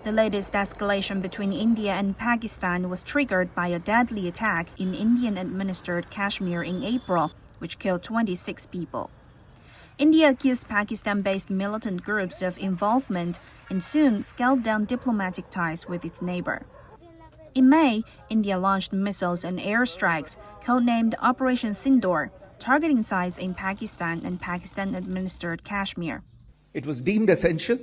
The latest escalation between India and Pakistan was triggered by a deadly attack in Indian-administered Kashmir in April, which killed 26 people. India accused Pakistan-based militant groups of involvement and soon scaled down diplomatic ties with its neighbor. In May, India launched missiles and airstrikes, codenamed Operation Sindoor, targeting sites in Pakistan and Pakistan-administered Kashmir. It was deemed essential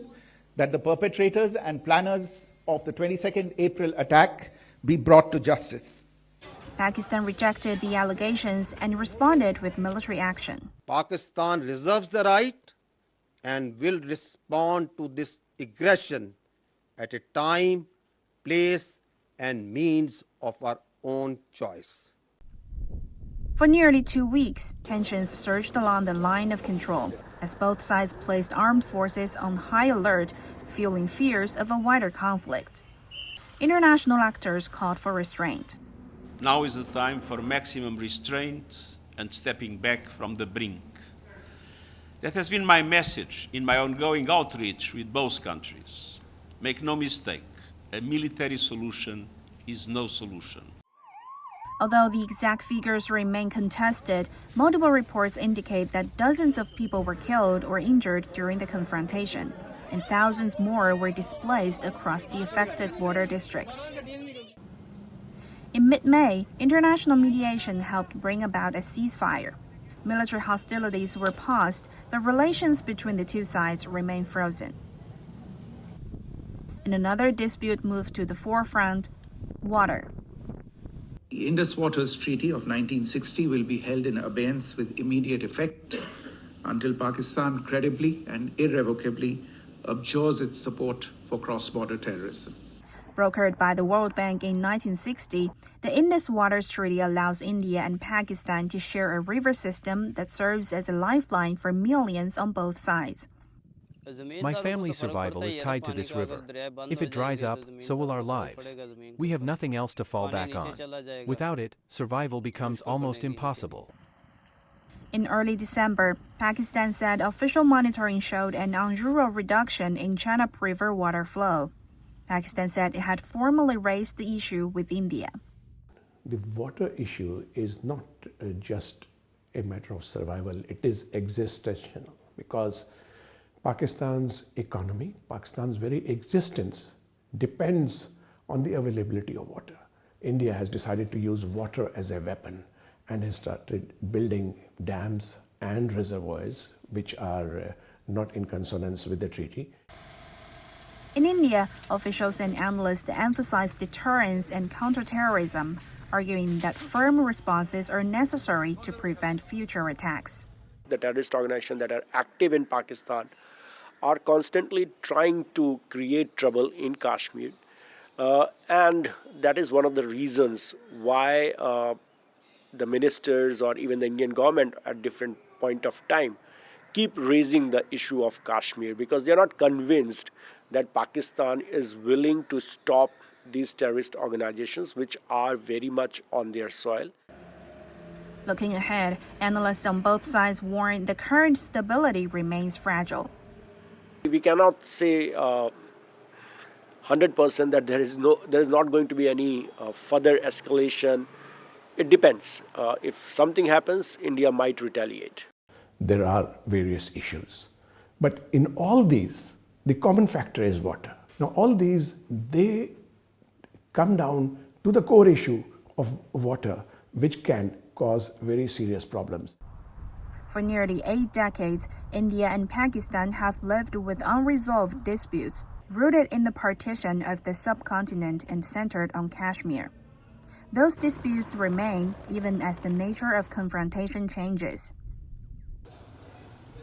that the perpetrators and planners of the 22nd April attack be brought to justice. Pakistan rejected the allegations and responded with military action. Pakistan reserves the right and will respond to this aggression at a time, place, and means of our own choice. For nearly 2 weeks, tensions surged along the line of control as both sides placed armed forces on high alert, fueling fears of a wider conflict. International actors called for restraint. Now is the time for maximum restraint and stepping back from the brink. That has been my message in my ongoing outreach with both countries. Make no mistake, a military solution is no solution. Although the exact figures remain contested, multiple reports indicate that dozens of people were killed or injured during the confrontation, and thousands more were displaced across the affected border districts. In mid-May, international mediation helped bring about a ceasefire. Military hostilities were paused, but relations between the two sides remain frozen. And another dispute moved to the forefront: water. The Indus Waters Treaty of 1960 will be held in abeyance with immediate effect until Pakistan credibly and irrevocably abjures its support for cross-border terrorism. Brokered by the World Bank in 1960, the Indus Waters Treaty allows India and Pakistan to share a river system that serves as a lifeline for millions on both sides. My family's survival is tied to this river. If it dries up, so will our lives. We have nothing else to fall back on. Without it, survival becomes almost impossible. In early December, Pakistan said official monitoring showed an unusual reduction in Chenab River water flow. Pakistan said it had formally raised the issue with India. The water issue is not just a matter of survival, it is existential, because Pakistan's economy, Pakistan's very existence depends on the availability of water. India has decided to use water as a weapon and has started building dams and reservoirs which are not in consonance with the treaty. In India, officials and analysts emphasize deterrence and counterterrorism, arguing that firm responses are necessary to prevent future attacks. The terrorist organizations that are active in Pakistan are constantly trying to create trouble in Kashmir. And that is one of the reasons why the ministers or even the Indian government at different point of time keep raising the issue of Kashmir, because they are not convinced that Pakistan is willing to stop these terrorist organizations which are very much on their soil. Looking ahead, analysts on both sides warn the current stability remains fragile. We cannot say 100% that there is not going to be any further escalation. It depends. If something happens, India might retaliate. There are various issues, but in all these, the common factor is water. Now all these, they come down to the core issue of water, which can cause very serious problems. For nearly 8 decades, India and Pakistan have lived with unresolved disputes, rooted in the partition of the subcontinent and centered on Kashmir. Those disputes remain even as the nature of confrontation changes.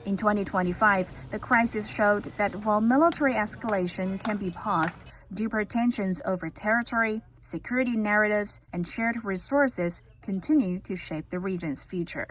In 2025, the crisis showed that while military escalation can be paused, deeper tensions over territory, security narratives, and shared resources continue to shape the region's future.